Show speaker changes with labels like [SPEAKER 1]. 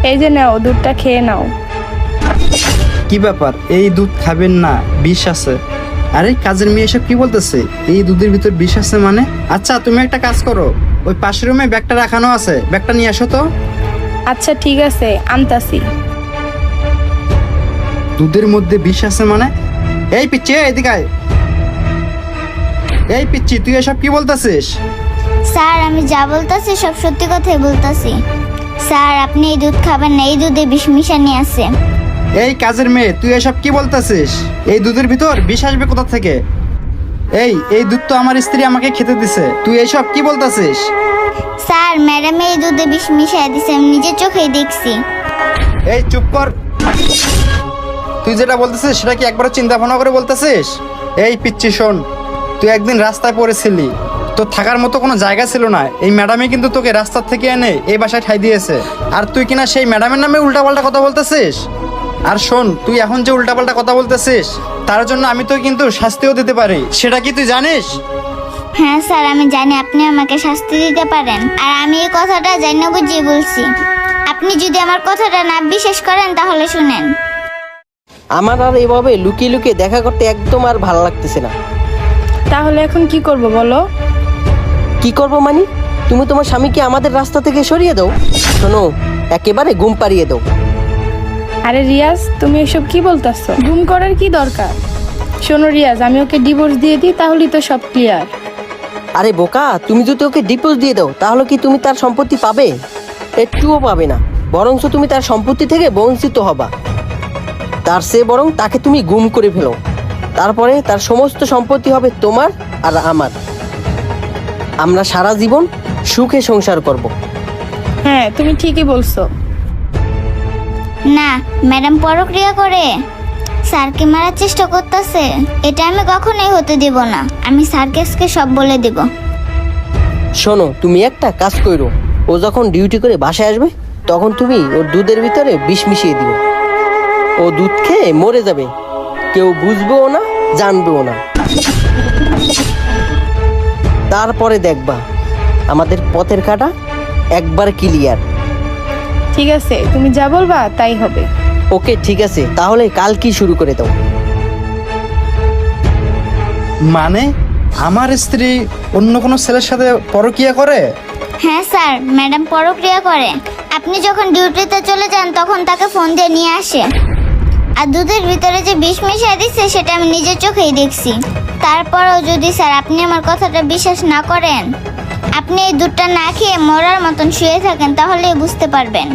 [SPEAKER 1] এই যে নাও, দুধটা খেয়ে নাও।
[SPEAKER 2] কি ব্যাপার, এই দুধ খাবেন না, বিষ আছে। আরে কাজের মেয়ে এসব কি বলতেছে? এই দুধের ভিতর বিষ আছে মানে? আচ্ছা তুমি একটা কাজ করো, ওই পাশের রুমে ব্যাগটা রাখানো আছে, ব্যাগটা নিয়ে আসো তো।
[SPEAKER 1] আচ্ছা ঠিক আছে, আনতাছি।
[SPEAKER 2] দুধের মধ্যে বিষ আছে মানে? এই পিচ্ছি, এদিকে আয়। এই পিচ্ছি, তুই এসব কি বলতেছিস?
[SPEAKER 3] স্যার আমি যা বলতাছি সব সত্যি কথাই বলতাছি। স্যার আপনি এই দুধ খাবেন না, এই দুধে বিষ মিশানি আছে।
[SPEAKER 2] এই কাজের মেয়ে, তুই এসব কি বলতেছিস? এই দুধের ভিতর বিষ আসবে কোথা থেকে? এই দুধ তো আমার স্ত্রী আমাকে খেতে দিছে, তুই এসব কি বলতেছিস?
[SPEAKER 3] স্যার ম্যাডাম এই দুধে বিষ মিশাই দিছে, আমি নিজের চোখেই দেখছি।
[SPEAKER 2] এই চুপ কর। তুই যেটা বলতেছিস সেটা কি একবারও চিন্তা ভাবনা করে বলতেছিস? এই পিচ্ছি শোন, তুই একদিন রাস্তায় পড়েছিলি, তোর থাকার মতো কোনো জায়গা ছিল না। এই ম্যাডামই কিন্তু তোকে রাস্তার থেকে এনে এই বাসায় ঠাই দিয়েছে, আর তুই কিনা সেই ম্যাডামের নামে উল্টাপাল্টা কথা বলতেছিস। আর শোন, তুই এখন যে উল্টাপাল্টা কথা বলতেছিস তার জন্য আমি তো কিন্তু শাস্তিও দিতে পারি, সেটা কি তুই জানিস?
[SPEAKER 3] হ্যাঁ স্যার আমি জানি আপনি আমাকে শাস্তি দিতে পারেন, আর আমি এই কথাটা জানি না বুঝিয়ে বলছি। আপনি যদি আমার কথাটা না বিশ্বাস করেন তাহলে শুনেন।
[SPEAKER 4] আমার আর এভাবে লুকিয়ে লুকিয়ে দেখা করতে একদম আর ভালো লাগতেছে না।
[SPEAKER 1] তাহলে এখন কি করব বলো?
[SPEAKER 4] কি করব মানে? তুমি তোমার স্বামীকে আমাদের রাস্তা থেকে সরিয়ে দাও। শোনো, একেবারে ঘুম পাড়িয়ে দাও।
[SPEAKER 1] আরে রিয়াজ, তুমি এসব কি বলতেছো? ঘুম করার কি দরকার? শোনো রিয়াজ, আমি ওকে ডিভোর্স দিয়ে দিই, তাহলেই তো সব ক্লিয়ার।
[SPEAKER 4] আরে বোকা, তুমি যদি ওকে ডিভোর্স দিয়ে দাও তাহলে কি তুমি তার সম্পত্তি পাবে? একটুও পাবে না, বরঞ্চ তুমি তার সম্পত্তি থেকে বঞ্চিত হবা। তার চেয়ে বরং তাকে তুমি গুম করে ফেলো, তারপরে তার সমস্ত সম্পত্তি হবে তোমার আর আমার। আমরা সারা জীবন সুখে সংসার করব।
[SPEAKER 1] হ্যাঁ তুমি ঠিকই বলছো।
[SPEAKER 3] না, ম্যাডাম পরক্রিয়া করে স্যারকে মারার চেষ্টা করতেছে, এটা আমি কখনোই হতে দেব না। আমি স্যারকে আজকে সব বলে দেব।
[SPEAKER 4] শোনো, তুমি একটা কাজ করো, ও যখন ডিউটি করে বাসায় আসবে তখন তুমি ওর দুধের ভিতরে বিষ মিশিয়ে দিও। ও দুধ খেয়ে মরে যাবে, কেউ বুঝবেও না, জানবেও না। তারপরে দেখবা আমাদের পথের কাঁটা একবার ক্লিয়ার।
[SPEAKER 1] ঠিক আছে, তুমি যা বলবা তাই হবে।
[SPEAKER 4] ওকে ঠিক আছে, তাহলে কাল কি শুরু করে দাও।
[SPEAKER 2] মানে আমার স্ত্রী অন্য কোনো ছেলের সাথে পরকীয়া করে?
[SPEAKER 3] হ্যাঁ স্যার, ম্যাডাম পরক্রিয়া করে। আপনি যখন ডিউটিতে চলে যান তখন তাকে ফোন দিয়ে নিয়ে আসে, আর দুধের ভিতরে যে বিষ মিশিয়ে দিচ্ছে সেটা আমি নিজের চোখেই দেখছি। তারপরেও যদি স্যার আপনি আমার কথাটা বিশ্বাস না করেন, আপনি এই দুধটা না খেয়ে মরার মতন শুয়ে থাকেন, তাহলেই বুঝতে পারবেন।